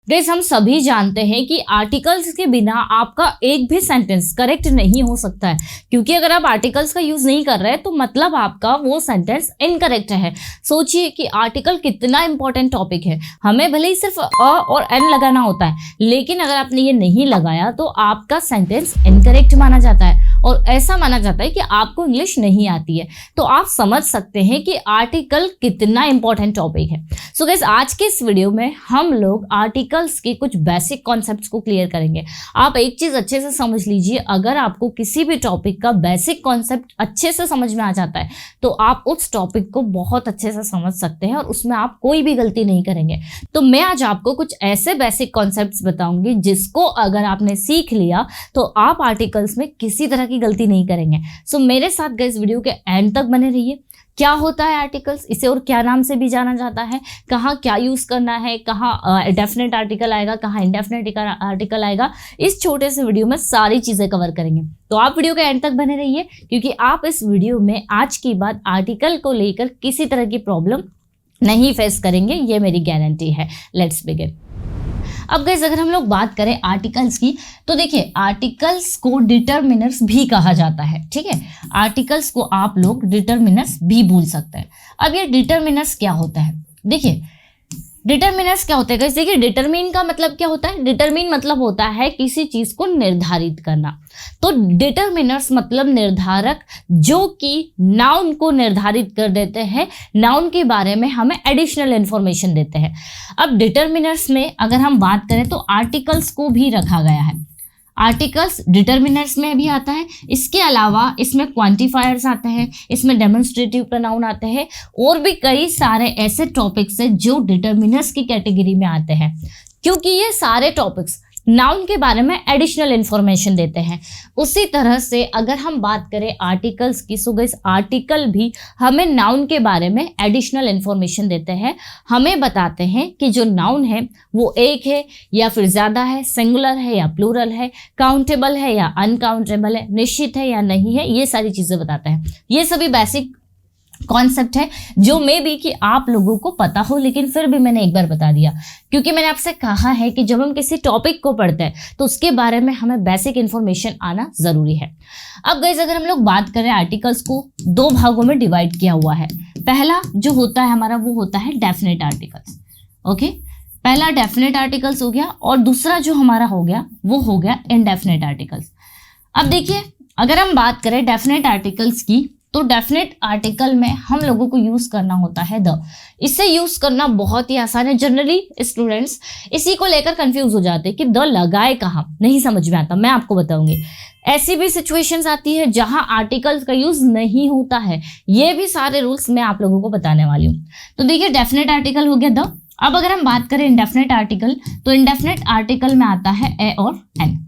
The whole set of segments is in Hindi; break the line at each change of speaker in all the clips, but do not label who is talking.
गाइस हम सभी जानते हैं कि आर्टिकल्स के बिना आपका एक भी सेंटेंस करेक्ट नहीं हो सकता है, क्योंकि अगर आप आर्टिकल्स का यूज नहीं कर रहे हैं तो मतलब आपका वो सेंटेंस इनकरेक्ट है। सोचिए कि आर्टिकल कितना इंपॉर्टेंट टॉपिक है। हमें भले ही सिर्फ अ और एन लगाना होता है, लेकिन अगर आपने ये नहीं लगाया तो आपका सेंटेंस इनकरेक्ट माना जाता है और ऐसा माना जाता है कि आपको इंग्लिश नहीं आती है। तो आप समझ सकते हैं कि आर्टिकल कितना इंपॉर्टेंट टॉपिक है। सो गाइस आज के इस वीडियो में हम लोग आर्टिकल्स के कुछ बेसिक कॉन्सेप्ट्स को क्लियर करेंगे। आप एक चीज अच्छे से समझ लीजिए, अगर आपको किसी भी टॉपिक का बेसिक कॉन्सेप्ट अच्छे से समझ में आ जाता है तो आप उस टॉपिक को बहुत अच्छे से समझ सकते हैं और उसमें आप कोई भी गलती नहीं करेंगे। तो मैं आज आपको कुछ ऐसे बेसिक कॉन्सेप्ट्स बताऊंगी जिसको अगर आपने सीख लिया तो आप आर्टिकल्स में किसी तरह की गलती नहीं करेंगे। सो मेरे साथ गाइस वीडियो के एंड तक बने रहिए। क्या होता है आर्टिकल्स, इसे और क्या नाम से भी जाना जाता है, कहाँ क्या यूज करना है, कहाँ डेफिनेट आर्टिकल आएगा, कहाँ इनडेफिनेट आर्टिकल आएगा, इस छोटे से वीडियो में सारी चीजें कवर करेंगे। तो आप वीडियो के एंड तक बने रहिए, क्योंकि आप इस वीडियो में आज की बात आर्टिकल को लेकर किसी तरह की प्रॉब्लम नहीं फेस करेंगे, ये मेरी गारंटी है। Let's begin. अब गाइस अगर हम लोग बात करें आर्टिकल्स की, तो देखिए आर्टिकल्स को डिटरमिनर्स भी कहा जाता है। ठीक है, आर्टिकल्स को आप लोग डिटरमिनर्स भी बोल सकते हैं। अब ये डिटरमिनर्स क्या होता है, देखिए डिटरमिनर्स क्या होता है गाइस। देखिए डिटरमिन का मतलब क्या होता है, डिटरमिन मतलब होता है किसी चीज को निर्धारित करना। तो डिटरमिनर्स मतलब निर्धारक, जो कि नाउन को निर्धारित कर देते हैं, नाउन के बारे में हमें एडिशनल इंफॉर्मेशन देते हैं। अब डिटरमिनर्स में अगर हम बात करें तो आर्टिकल्स को भी रखा गया है। आर्टिकल्स डिटरमिनर्स में भी आता है, इसके अलावा इसमें क्वांटिफायर्स आते हैं, इसमें डेमोन्स्ट्रेटिव प्रोनाउन आते हैं और भी कई सारे ऐसे टॉपिक्स हैं जो डिटरमिनर्स की कैटेगरी में आते हैं, क्योंकि ये सारे टॉपिक्स नाउन के बारे में एडिशनल इंफॉर्मेशन देते हैं। उसी तरह से अगर हम बात करें आर्टिकल्स की, सो गाइस आर्टिकल भी हमें नाउन के बारे में एडिशनल इंफॉर्मेशन देते हैं। हमें बताते हैं कि जो नाउन है वो एक है या फिर ज़्यादा है, सिंगुलर है या प्लूरल है, काउंटेबल है या अनकाउंटेबल है, निश्चित है या नहीं है, ये सारी चीज़ें बताते हैं। ये सभी बेसिक कॉन्सेप्ट है जो मे बी कि आप लोगों को पता हो, लेकिन फिर भी मैंने एक बार बता दिया, क्योंकि मैंने आपसे कहा है कि जब हम किसी टॉपिक को पढ़ते हैं तो उसके बारे में हमें बेसिक इन्फॉर्मेशन आना जरूरी है। अब गाइस अगर हम लोग बात करें, आर्टिकल्स को दो भागों में डिवाइड किया हुआ है। पहला जो होता है हमारा वो होता है डेफिनेट आर्टिकल्स। ओके, पहला डेफिनेट आर्टिकल्स हो गया और दूसरा जो हमारा हो गया वो हो गया इनडेफिनेट आर्टिकल्स। अब देखिए अगर हम बात करें डेफिनेट आर्टिकल्स की, तो डेफिनेट आर्टिकल में हम लोगों को यूज करना होता है द। इसे यूज करना बहुत ही आसान है। जनरली स्टूडेंट्स इसी को लेकर कंफ्यूज हो जाते हैं कि द लगाए कहाँ, नहीं समझ में आता। मैं आपको बताऊंगी, ऐसी भी सिचुएशंस आती है जहां आर्टिकल्स का यूज नहीं होता है। ये भी सारे रूल्स मैं आप लोगों को बताने वाली हूँ। तो देखिए डेफिनेट आर्टिकल हो गया द। अब अगर हम बात करें इनडेफिनेट आर्टिकल, तो इनडेफिनेट आर्टिकल में आता है ए और एन।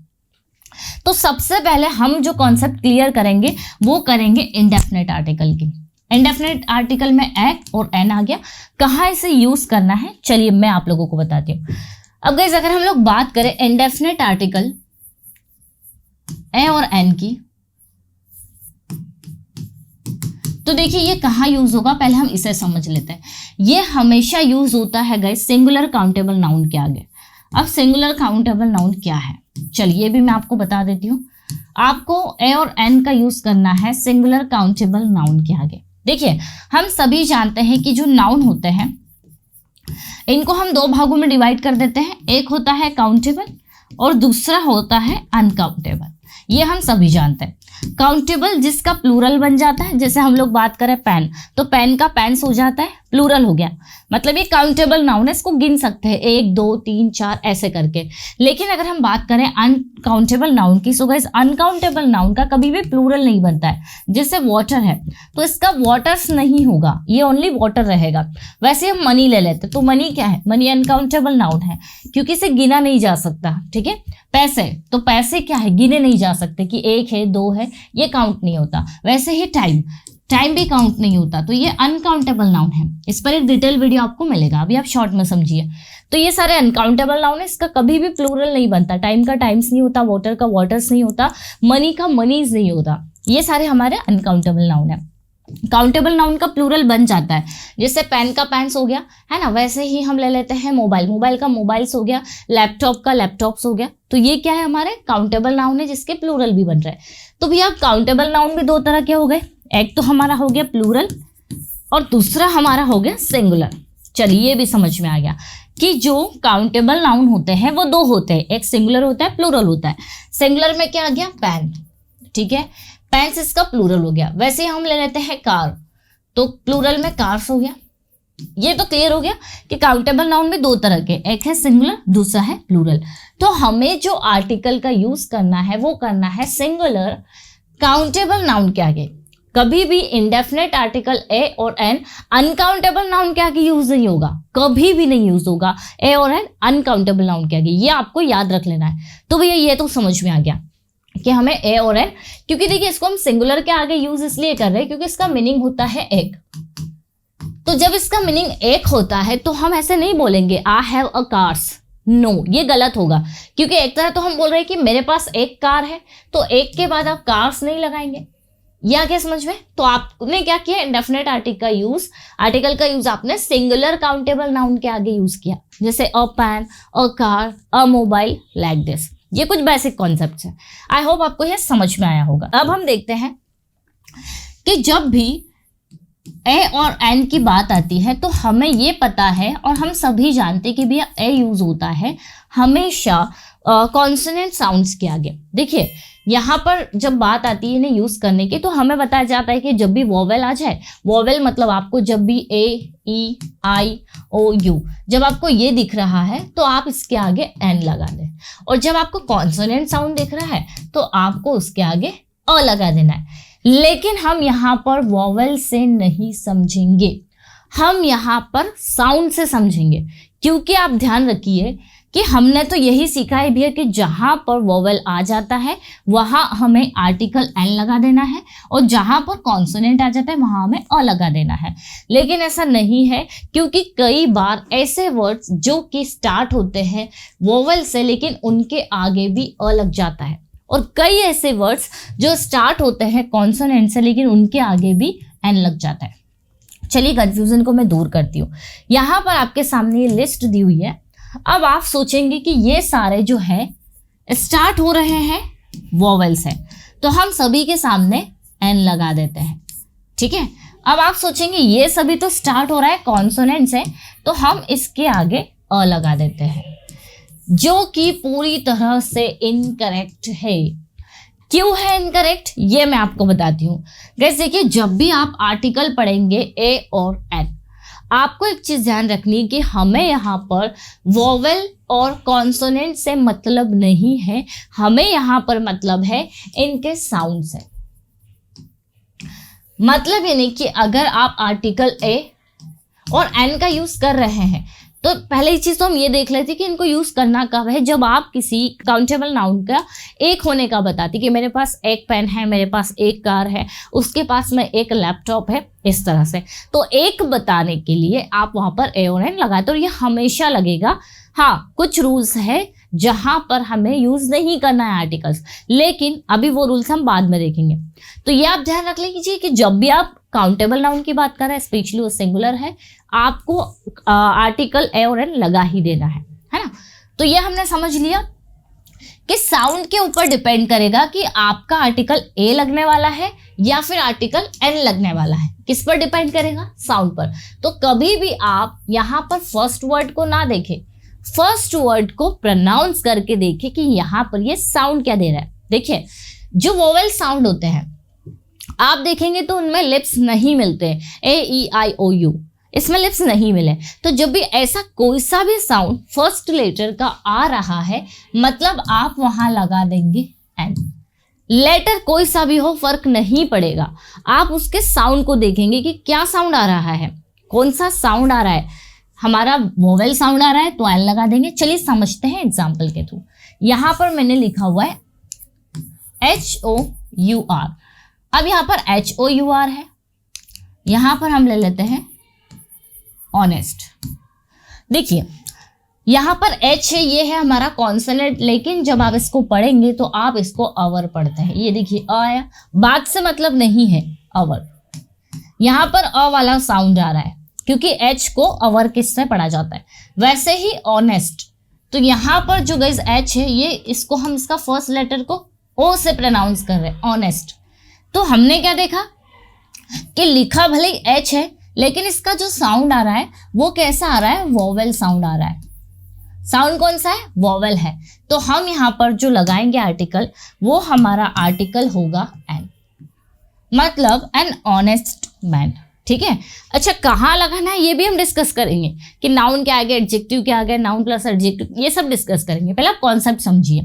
तो सबसे पहले हम जो कॉन्सेप्ट क्लियर करेंगे वो करेंगे इनडेफिनेट आर्टिकल की। इनडेफिनेट आर्टिकल में ए और एन आ गया। कहाँ इसे यूज करना है चलिए मैं आप लोगों को बताती हूँ। अब गाइस अगर हम लोग बात करें इनडेफिनेट आर्टिकल ए और एन की, तो देखिए ये कहाँ यूज होगा, पहले हम इसे समझ लेते हैं। ये हमेशा यूज होता है गाइस सिंगुलर काउंटेबल नाउन के आगे। अब सिंगुलर काउंटेबल नाउन क्या है चलिए भी मैं आपको बता देती हूँ। आपको ए और एन का यूज करना है सिंगुलर काउंटेबल नाउन के आगे। देखिए हम सभी जानते हैं कि जो नाउन होते हैं इनको हम दो भागों में डिवाइड कर देते हैं। एक होता है काउंटेबल और दूसरा होता है अनकाउंटेबल। ये हम सभी जानते हैं। काउंटेबल जिसका प्लूरल बन जाता है, जैसे हम लोग बात करें पेन, तो पेन का पेन्स हो जाता है, प्लूरल हो गया, मतलब ये काउंटेबल नाउन है, इसको गिन सकते हैं 1 2 3 4 ऐसे करके। लेकिन अगर हम बात करें अनकाउंटेबल नाउन की, सो गाइस अनकाउंटेबल नाउन का कभी भी प्लूरल नहीं बनता है। जैसे वाटर है तो इसका वाटर्स नहीं होगा, ये ओनली वाटर रहेगा। वैसे हम मनी ले लेते, तो मनी क्या है, मनी अनकाउंटेबल नाउन है क्योंकि इसे गिना नहीं जा सकता। ठीक है, पैसे, तो पैसे क्या है, गिने नहीं जा सकते कि 1 है 2 है, ये काउंट नहीं होता। वैसे ही टाइम भी काउंट नहीं होता, तो ये अनकाउंटेबल नाउन है। इस पर एक डिटेल वीडियो आपको मिलेगा, अभी आप शॉर्ट में समझिए। तो ये सारे अनकाउंटेबल नाउन है, इसका कभी भी प्लूरल नहीं बनता। टाइम का टाइम्स नहीं होता, वाटर का वाटर्स नहीं होता, मनी का मनीज नहीं होता। ये सारे हमारे अनकाउंटेबल नाउन है। काउंटेबल नाउन का प्लूरल बन जाता है। जैसे पेन का पेन्स हो गया, है ना, वैसे ही हम ले लेते हैं मोबाइल, मोबाइल का मोबाइल्स हो गया, लैपटॉप का लैपटॉप्स हो गया। तो ये क्या है, हमारे काउंटेबल नाउन है जिसके प्लूरल भी बन रहे हैं। तो भैया काउंटेबल नाउन भी दो तरह के हो गए, एक तो हमारा हो गया प्लूरल और दूसरा हमारा हो गया सिंगुलर। चलिए ये भी समझ में आ गया कि जो काउंटेबल नाउन होते हैं वो दो होते हैं, एक सिंगुलर होता है, प्लूरल होता है। सिंगुलर में क्या आ गया, पेन, ठीक है, पेन्स इसका प्लूरल हो गया। वैसे हम ले लेते हैं कार, तो प्लूरल में कार्स हो गया। ये तो क्लियर हो गया कि काउंटेबल नाउन में दो तरह के, एक है सिंगुलर, दूसरा है प्लूरल। तो हमें जो आर्टिकल का यूज करना है वो करना है सिंगुलर काउंटेबल नाउन के आगे। कभी भी इंडेफिनेट आर्टिकल ए और एन अनकाउंटेबल नाउन के आगे यूज नहीं होगा, कभी भी नहीं यूज होगा ए और एन अनकाउंटेबल नाउन के आगे। ये आपको याद रख लेना है। तो भैया ये तो समझ में आ गया कि हमें ए और एन, क्योंकि देखिए इसको हम सिंगुलर के आगे यूज इसलिए कर रहे हैं क्योंकि इसका मीनिंग होता है एक। तो जब इसका मीनिंग एक होता है तो हम ऐसे नहीं बोलेंगे I have a cars, no, ये गलत होगा। क्योंकि एक तरह तो हम बोल रहे हैं कि मेरे पास एक कार है, तो एक के बाद आप कार्स नहीं लगाएंगे। या क्या समझ में? तो आपने क्या किया, इंडेफिनेट आर्टिकल का यूज आपने सिंगुलर काउंटेबल नाउन के आगे यूज किया, जैसे a pen, a car, a mobile, like this. ये कुछ बेसिक कॉन्सेप्ट्स हैं। आई होप आपको ये समझ में आया होगा। अब हम देखते हैं कि जब भी ए और एन की बात आती है तो हमें ये पता है और हम सभी जानते हैं कि भैया ए यूज होता है हमेशा कॉन्सोनेंट साउंड्स के आगे। देखिए यहाँ पर जब बात आती है इन्हें यूज करने की तो हमें बताया जाता है कि जब भी वोवेल आ जाए, वोवेल मतलब आपको जब भी ए, ई, आई, ओ, यू, जब आपको ये दिख रहा है तो आप इसके आगे एन लगा दें, और जब आपको कॉन्सोनेंट साउंड दिख रहा है तो आपको उसके आगे अ लगा देना है। लेकिन हम यहाँ पर वोवेल से नहीं समझेंगे, हम यहाँ पर साउंड से समझेंगे। क्योंकि आप ध्यान रखिए कि हमने तो यही सीखा है भैया कि जहाँ पर वोवेल आ जाता है वहाँ हमें आर्टिकल एन लगा देना है, और जहाँ पर कॉन्सोनेंट आ जाता है वहाँ हमें अ लगा देना है। लेकिन ऐसा नहीं है, क्योंकि कई बार ऐसे वर्ड्स जो कि स्टार्ट होते हैं वोवेल से लेकिन उनके आगे भी अ लग जाता है, और कई ऐसे वर्ड्स जो स्टार्ट होते हैं कॉन्सोनेंट से लेकिन उनके आगे भी एन लग जाता है। चलिए कंफ्यूजन को मैं दूर करती हूँ। यहाँ पर आपके सामने ये लिस्ट दी हुई है। अब आप सोचेंगे कि ये सारे जो है स्टार्ट हो रहे हैं वोवेल से, तो हम सभी के सामने एन लगा देते हैं, ठीक है। अब आप सोचेंगे ये सभी तो स्टार्ट हो रहा है कॉन्सोनेंट से, तो हम इसके आगे अ लगा देते हैं, जो कि पूरी तरह से इनकरेक्ट है। क्यों है इनकरेक्ट ये मैं आपको बताती हूँ। गाइस देखिए, जब भी आप आर्टिकल पढ़ेंगे ए और एन, आपको एक चीज ध्यान रखनी है कि हमें यहाँ पर वोवेल और कॉन्सोनेंट से मतलब नहीं है, हमें यहाँ पर मतलब है इनके साउंड से। मतलब ये नहीं कि अगर आप आर्टिकल ए और एन का यूज कर रहे हैं तो पहले ही चीज तो हम ये देख लेते कि इनको यूज करना कब है, जब आप किसी काउंटेबल नाउन का एक होने का बताती कि मेरे पास एक पेन है, मेरे पास एक कार है, उसके पास में एक लैपटॉप है, इस तरह से। तो एक बताने के लिए आप वहां पर ए और एन लगाते हो, और ये हमेशा लगेगा। हाँ, कुछ रूल्स है जहां पर हमें यूज नहीं करना है आर्टिकल्स, लेकिन अभी वो रूल्स हम बाद में देखेंगे। तो ये आप ध्यान रख लीजिए कि जब भी आप काउंटेबल नाउन की बात कर रहे हैं, स्पेशली वो सिंगुलर है, आपको आर्टिकल ए और एन लगा ही देना है ना। तो ये हमने समझ लिया कि साउंड के ऊपर डिपेंड करेगा कि आपका आर्टिकल ए लगने वाला है या फिर आर्टिकल एन लगने वाला है। किस पर डिपेंड करेगा? साउंड पर। तो कभी भी आप यहाँ पर फर्स्ट वर्ड को ना देखें, फर्स्ट वर्ड को प्रोनाउंस करके देखें कि यहाँ पर ये साउंड क्या दे रहा है। देखिए, जो वोवेल साउंड होते हैं आप देखेंगे तो उनमें लिप्स नहीं मिलते, ए, ई, आई, ओ, यू, इसमें लिप्स नहीं मिले। तो जब भी ऐसा कोई सा भी साउंड फर्स्ट लेटर का आ रहा है, मतलब आप वहां लगा देंगे एन। लेटर कोई सा भी हो, फर्क नहीं पड़ेगा, आप उसके साउंड को देखेंगे कि क्या साउंड आ रहा है, कौन सा साउंड आ रहा है। हमारा वोवेल साउंड आ रहा है तो एन लगा देंगे। चलिए समझते हैं एग्जाम्पल के थ्रू। यहां पर मैंने लिखा हुआ है HOUR। अब यहाँ पर HOUR है, यहां पर हम ले लेते हैं ऑनेस्ट। देखिए यहां पर H है, ये है हमारा कॉन्सोनेंट, लेकिन जब आप इसको पढ़ेंगे तो आप इसको अवर पढ़ते हैं। ये देखिए अ आया, बात से मतलब नहीं है, अवर। यहाँ पर अ वाला साउंड आ रहा है क्योंकि एच को अवर किस से पढ़ा जाता है। वैसे ही ऑनेस्ट, तो यहाँ पर जो गाइस एच है ये इसको हम इसका फर्स्ट लेटर को ओ से प्रोनाउंस कर रहे हैं, ऑनेस्ट। तो हमने क्या देखा कि लिखा भले ही एच है लेकिन इसका जो साउंड आ रहा है वो कैसा आ रहा है, वोवेल साउंड आ रहा है। साउंड कौन सा है, वोवेल है। तो हम यहाँ पर जो लगाएंगे आर्टिकल वो हमारा आर्टिकल होगा एन, मतलब एन ऑनेस्ट मैन। ठीक है, अच्छा कहाँ लगाना है ये भी हम डिस्कस करेंगे कि नाउन के आगे एडजेक्टिव के आगे नाउन प्लस एडजेक्टिव, ये सब डिस्कस करेंगे। पहले आप कॉन्सेप्ट समझिए।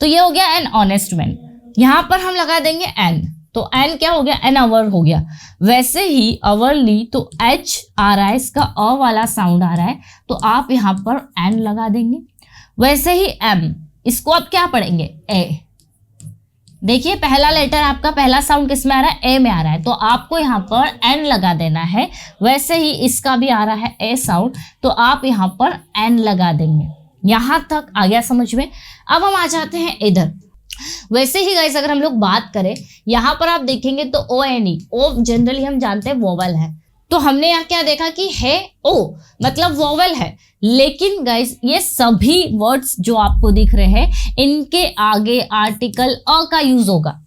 तो ये हो गया एन ऑनेस्ट मैन, यहाँ पर हम लगा देंगे एन, तो एन क्या हो गया, एन अवर हो गया। वैसे ही अवरली, तो एच आ रहा है, इसका अ वाला साउंड आ रहा है, तो आप यहाँ पर एन लगा देंगे। वैसे ही एम, इसको आप क्या पढ़ेंगे, ए। देखिए पहला लेटर आपका, पहला साउंड किस में आ रहा है, ए में आ रहा है, तो आपको यहाँ पर एन लगा देना है। वैसे ही इसका भी आ रहा है ए साउंड, तो आप यहाँ पर एन लगा देंगे। यहाँ तक आ गया समझ में। अब हम आ जाते हैं इधर। वैसे ही गाइस अगर हम लोग बात करें, यहाँ पर आप देखेंगे तो ओ एन ई, ओ जनरली हम जानते हैं वोवेल है, तो हमने यहाँ क्या देखा कि है ओ मतलब वोवेल है। लेकिन गाइस ये सभी वर्ड्स जो आपको दिख रहे हैं इनके आगे आर्टिकल अ का यूज होगा।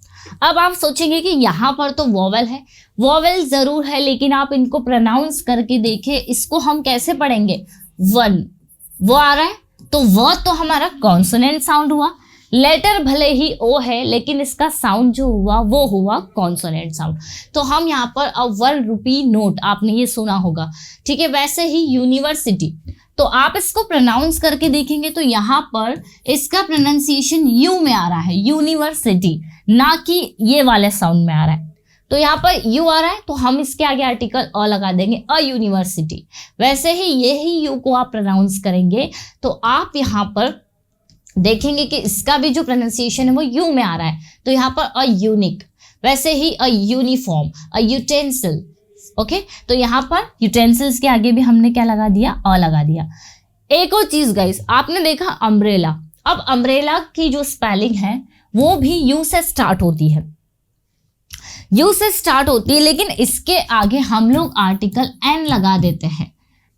अब आप सोचेंगे कि यहाँ पर तो वोवेल है, वोवेल जरूर है, लेकिन आप इनको प्रोनाउंस करके देखिए, इसको हम कैसे पढ़ेंगे, वन, वो आ रहा है, तो वह तो हमारा कॉन्सोनेंट साउंड हुआ। लेटर भले ही ओ है लेकिन इसका साउंड जो हुआ वो हुआ कॉन्सोनेंट साउंड। तो हम यहाँ पर अ 1 रुपी नोट, आपने ये सुना होगा, ठीक है। वैसे ही यूनिवर्सिटी, तो आप इसको प्रोनाउंस करके देखेंगे तो यहाँ पर इसका प्रोनाउंसिएशन यू में आ रहा है, यूनिवर्सिटी, ना कि ये वाले साउंड में आ रहा है। तो यहाँ पर यू आ रहा है तो हम इसके आगे आर्टिकल अ लगा देंगे, अ यूनिवर्सिटी। वैसे ही यही यू को आप प्रोनाउंस करेंगे तो आप यहाँ पर देखेंगे कि इसका भी जो प्रोनाउंसिएशन है वो यू में आ रहा है, तो यहाँ पर अ यूनिक। वैसे ही a uniform, a utensil, okay. तो यहाँ पर यूटेंसिल्स के आगे भी हमने क्या लगा दिया, अ लगा दिया। एक और चीज गाइस, आपने देखा अम्ब्रेला। अब अम्ब्रेला की जो स्पेलिंग है वो भी यू से स्टार्ट होती है, यू से स्टार्ट होती है, लेकिन इसके आगे हम लोग आर्टिकल एन लगा देते हैं।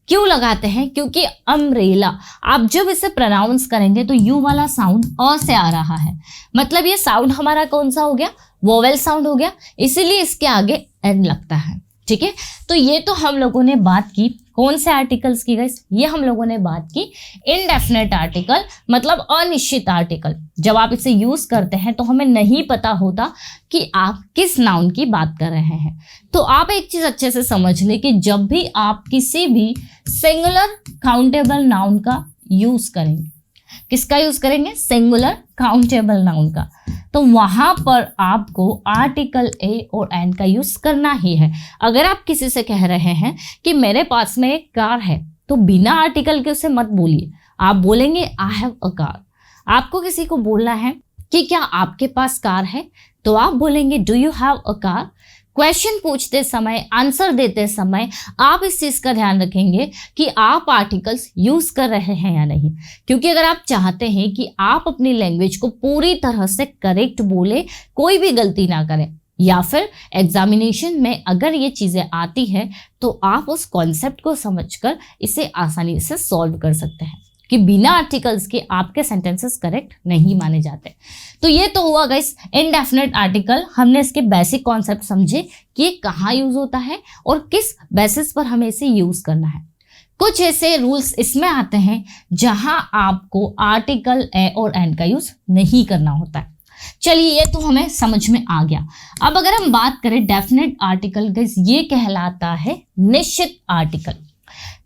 क्यों लगाते हैं, क्योंकि अम्ब्रेला आप जब इसे प्रोनाउंस करेंगे तो यू वाला साउंड अ से आ रहा है, मतलब ये साउंड हमारा कौन सा हो गया, वोवेल साउंड हो गया, इसीलिए इसके आगे एन लगता है। ठीक है, तो ये तो हम लोगों ने बात की कौन से आर्टिकल्स की गाइस, ये हम लोगों ने बात की इनडेफिनेट आर्टिकल, मतलब अनिश्चित आर्टिकल। जब आप इसे यूज करते हैं तो हमें नहीं पता होता कि आप किस नाउन की बात कर रहे हैं। तो आप एक चीज अच्छे से समझ लें कि जब भी आप किसी भी सिंगुलर काउंटेबल नाउन का यूज करेंगे, किसका यूज करेंगे, सिंगुलर काउंटेबल नाउन का, तो वहां पर आपको आर्टिकल ए और एन का यूज करना ही है। अगर आप किसी से कह रहे हैं कि मेरे पास में एक कार है, तो बिना आर्टिकल के उसे मत बोलिए, आप बोलेंगे आई हैव अ कार। आपको किसी को बोलना है कि क्या आपके पास कार है, तो आप बोलेंगे do you have a car. Question पूछते समय, आंसर देते समय आप इस चीज का ध्यान रखेंगे कि आप आर्टिकल्स यूज कर रहे हैं या नहीं, क्योंकि अगर आप चाहते हैं कि आप अपनी लैंग्वेज को पूरी तरह से करेक्ट बोले, कोई भी गलती ना करें, या फिर एग्जामिनेशन में अगर ये चीजें आती हैं तो आप उस कॉन्सेप्ट को समझकर इसे आसानी से सॉल्व कर सकते हैं कि बिना आर्टिकल्स के आपके सेंटेंसेस करेक्ट नहीं माने जाते। तो ये तो हुआ गाइस इनडेफिनेट आर्टिकल। हमने इसके बेसिक कॉन्सेप्ट समझे कि ये कहाँ यूज होता है और किस बेसिस पर हमें इसे यूज करना है। कुछ ऐसे रूल्स इसमें आते हैं जहां आपको आर्टिकल ए और एन का यूज नहीं करना होता है। चलिए ये तो हमें समझ में आ गया। अब अगर हम बात करें डेफिनेट आर्टिकल, गाइस ये कहलाता है निश्चित आर्टिकल।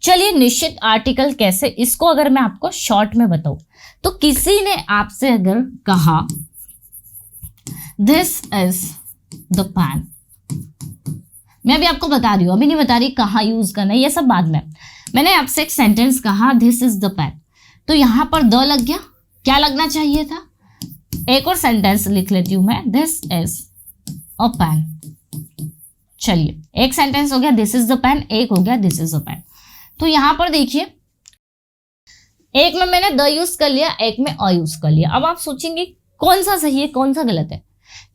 चलिए निश्चित आर्टिकल कैसे, इसको अगर मैं आपको शॉर्ट में बताऊं तो किसी ने आपसे अगर कहा दिस इज द पेन, मैं अभी आपको बता रही हूं, अभी नहीं बता रही कहाँ यूज करना है, ये सब बाद में। मैंने आपसे एक सेंटेंस कहा दिस इज द पेन, तो यहां पर द लग गया, क्या लगना चाहिए था। एक और सेंटेंस लिख लेती हूं मैं, दिस इज अ पेन। चलिए एक सेंटेंस हो गया दिस इज द पेन, एक हो गया दिस इज अ पेन। तो यहां पर देखिए एक में मैंने द यूज कर लिया, एक में अ यूज कर लिया। अब आप सोचेंगे कौन सा सही है कौन सा गलत है।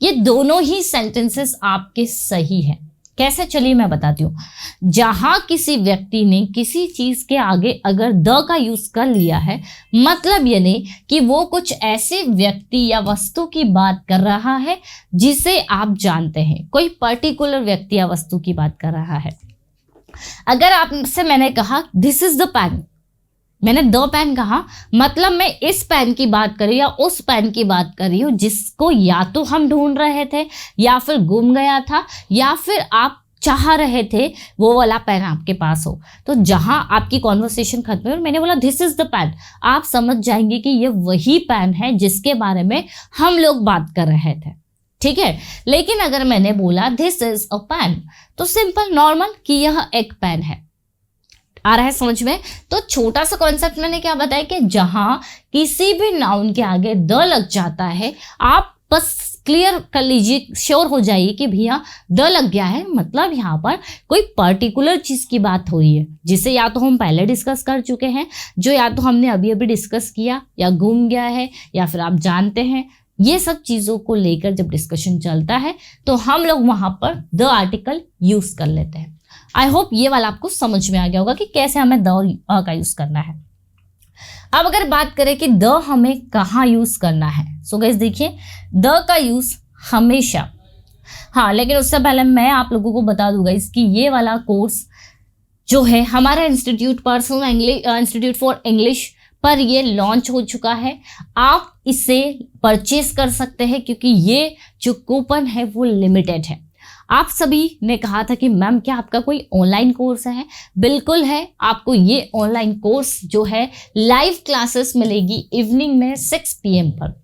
ये दोनों ही सेंटेंसेस आपके सही है, कैसे, चलिए मैं बताती हूँ। जहां किसी व्यक्ति ने किसी चीज के आगे अगर द का यूज कर लिया है, मतलब ये नहीं कि वो कुछ ऐसे व्यक्ति या वस्तु की बात कर रहा है जिसे आप जानते हैं, कोई पर्टिकुलर व्यक्ति या वस्तु की बात कर रहा है। अगर आपसे मैंने कहा दिस इज द पेन, मैंने द पेन कहा, मतलब मैं इस पेन की बात कर रही हूँ या उस पेन की बात कर रही हूँ जिसको या तो हम ढूंढ रहे थे या फिर गुम गया था या फिर आप चाह रहे थे वो वाला पेन आपके पास हो। तो जहां आपकी कॉन्वर्सेशन खत्म हुई और मैंने बोला दिस इज द पेन, आप समझ जाएंगे कि ये वही पेन है जिसके बारे में हम लोग बात कर रहे थे, ठीक है। लेकिन अगर मैंने बोला दिस इज अ पेन, तो सिंपल नॉर्मल कि यह एक पेन है। आ रहा है समझ में? तो छोटा सा कॉन्सेप्ट मैंने क्या बताया कि जहां किसी भी नाउन के आगे द लग जाता है, आप बस क्लियर कर लीजिए, श्योर हो जाइए कि भैया द लग गया है, मतलब यहाँ पर कोई पर्टिकुलर चीज़ की बात हो रही है जिसे या तो हम पहले डिस्कस कर चुके हैं, जो या तो हमने अभी अभी डिस्कस किया, या घूम गया है, या फिर आप जानते हैं। ये सब चीज़ों को लेकर जब डिस्कशन चलता है तो हम लोग वहाँ पर द आर्टिकल यूज़ कर लेते हैं। आई होप ये वाला आपको समझ में आ गया होगा कि कैसे हमें द का यूज़ करना है। अब अगर बात करें कि द हमें कहाँ यूज़ करना है, सो गाइस देखिए, द का यूज़ हमेशा, हाँ लेकिन उससे पहले मैं आप लोगों को बता दूंगा इसकी ये वाला कोर्स जो है हमारा institute personal institute for English पर ये लॉन्च हो चुका है। आप इसे परचेज कर सकते हैं क्योंकि ये जो कूपन है वो लिमिटेड है। आप सभी ने कहा था कि मैम क्या आपका कोई ऑनलाइन कोर्स है? बिल्कुल है, आपको ये ऑनलाइन कोर्स जो है लाइव क्लासेस मिलेगी इवनिंग में 6 PM पर।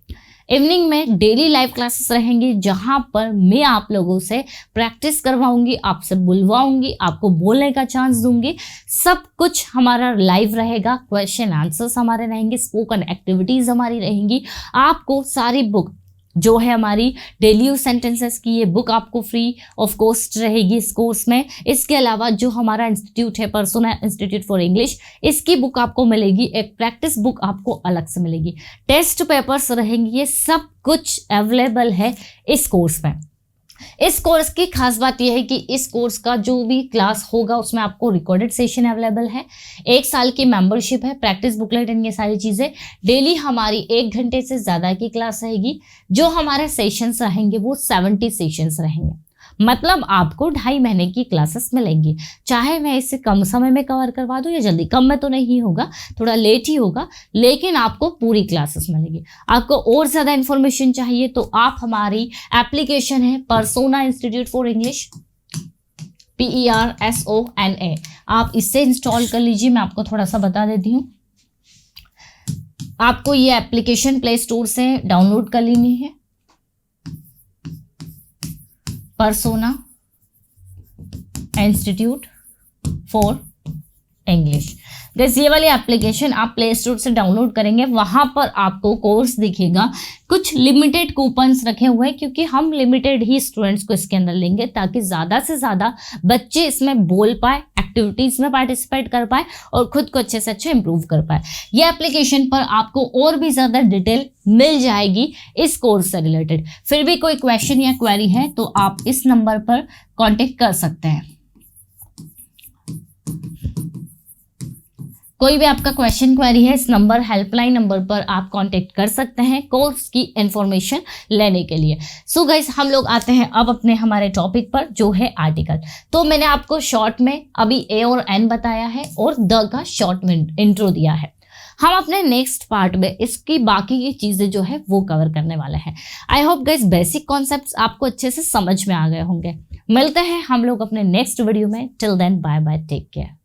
इवनिंग में डेली लाइव क्लासेस रहेंगी जहां पर मैं आप लोगों से प्रैक्टिस करवाऊंगी, आपसे बुलवाऊंगी, आपको बोलने का चांस दूंगी। सब कुछ हमारा लाइव रहेगा, क्वेश्चन आंसर्स हमारे रहेंगे, स्पोकन एक्टिविटीज़ हमारी रहेंगी। आपको सारी बुक जो है हमारी डेली यूज सेंटेंसेस की ये बुक आपको फ्री ऑफ कॉस्ट रहेगी इस कोर्स में। इसके अलावा जो हमारा इंस्टीट्यूट है पर्सोना इंस्टीट्यूट फॉर इंग्लिश, इसकी बुक आपको मिलेगी, एक प्रैक्टिस बुक आपको अलग से मिलेगी, टेस्ट पेपर्स रहेंगे, ये सब कुछ अवेलेबल है इस कोर्स में। इस कोर्स की खास बात यह है कि इस कोर्स का जो भी क्लास होगा उसमें आपको रिकॉर्डेड सेशन अवेलेबल है, 1 साल की मेंबरशिप है, प्रैक्टिस बुकलेट, ये सारी चीज़ें। डेली हमारी 1 घंटे से ज़्यादा की क्लास रहेगी। जो हमारे सेशंस रहेंगे वो 70 सेशंस रहेंगे, मतलब आपको 2.5 महीने की क्लासेस मिलेंगी। चाहे मैं इसे कम समय में कवर करवा दूं या जल्दी, कम में तो नहीं होगा, थोड़ा लेट ही होगा, लेकिन आपको पूरी क्लासेस मिलेगी। आपको और ज़्यादा इन्फॉर्मेशन चाहिए तो आप हमारी एप्लीकेशन है persona institute for English, PERSONA, आप इससे इंस्टॉल कर लीजिए। मैं आपको थोड़ा सा बता देती हूँ, आपको ये एप्लीकेशन प्ले स्टोर से डाउनलोड कर लेनी है, पर्सोना इंस्टीट्यूट फॉर इंग्लिश। जैसे ये वाली एप्लीकेशन आप प्ले स्टोर से डाउनलोड करेंगे, वहाँ पर आपको कोर्स दिखेगा, कुछ लिमिटेड कूपन्स रखे हुए हैं क्योंकि हम लिमिटेड ही स्टूडेंट्स को इसके अंदर लेंगे ताकि ज़्यादा से ज़्यादा बच्चे इसमें बोल पाए, एक्टिविटीज़ में पार्टिसिपेट कर पाए और खुद को अच्छे से अच्छे इंप्रूव कर पाए। ये एप्लीकेशन पर आपको और भी ज़्यादा डिटेल मिल जाएगी इस कोर्स से रिलेटेड। फिर भी कोई क्वेश्चन या क्वेरी है तो आप इस नंबर पर कॉन्टेक्ट कर सकते हैं। कोई भी आपका क्वेश्चन क्वेरी है, इस नंबर हेल्पलाइन नंबर पर आप कांटेक्ट कर सकते हैं कोर्स की इंफॉर्मेशन लेने के लिए। सो गाइस, हम लोग आते हैं अब अपने हमारे टॉपिक पर जो है आर्टिकल। तो मैंने आपको शॉर्ट में अभी ए और एन बताया है और द का शॉर्ट में इंट्रो दिया है। हम अपने नेक्स्ट पार्ट में इसकी बाकी की चीज़ें जो है वो कवर करने वाले हैं। I hope guys basic concepts आपको अच्छे से समझ में आ गए होंगे। मिलते हैं हम लोग अपने नेक्स्ट वीडियो में। Till then bye bye, take care.